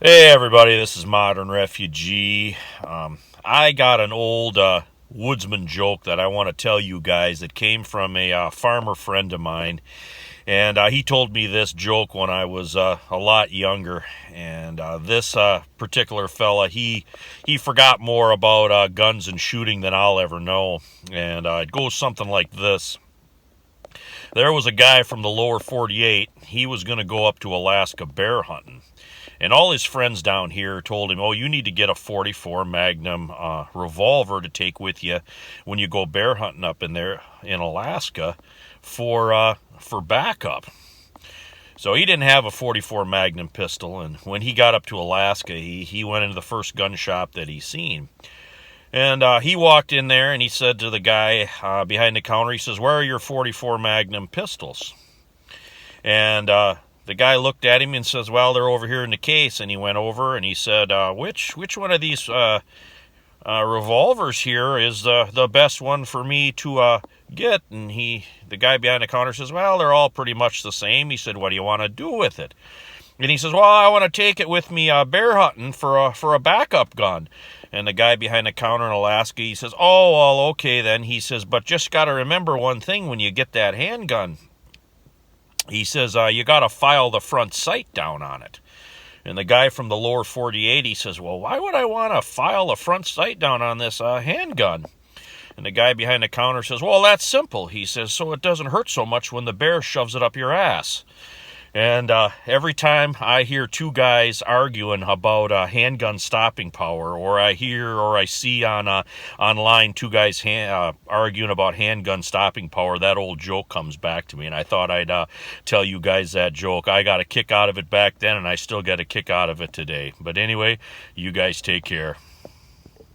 Hey everybody, this is Modern Refugee. I got an old Woodsman joke that I want to tell you guys that came from a farmer friend of mine. And he told me this joke when I was a lot younger. And this particular fella, he forgot more about guns and shooting than I'll ever know. And it goes something like this. There was a guy from the lower 48. He was going to go up to Alaska bear hunting. And all his friends down here told him, oh, you need to get a 44 Magnum revolver to take with you when you go bear hunting up in there in Alaska for backup. So he didn't have a 44 Magnum pistol, and when he got up to Alaska, he went into the first gun shop that he seen. And he walked in there and he said to the guy behind the counter, he says, where are your 44 Magnum pistols? And the guy looked at him and says, well, they're over here in the case. And he went over and he said, which one of these revolvers here is the best one for me to get? And the guy behind the counter says, well, they're all pretty much the same. He said, what do you want to do with it? And he says, well, I want to take it with me bear hunting for a backup gun. And the guy behind the counter in Alaska, he says, oh, well, okay then. He says, but just got to remember one thing when you get that handgun. He says, you got to file the front sight down on it. And the guy from the lower 48, he says, well, why would I want to file the front sight down on this handgun? And the guy behind the counter says, well, that's simple. He says, so it doesn't hurt so much when the bear shoves it up your ass. And every time I hear two guys arguing about handgun stopping power, or I hear or I see online two guys arguing about handgun stopping power, that old joke comes back to me. And I thought I'd tell you guys that joke. I got a kick out of it back then, and I still get a kick out of it today. But anyway, you guys take care.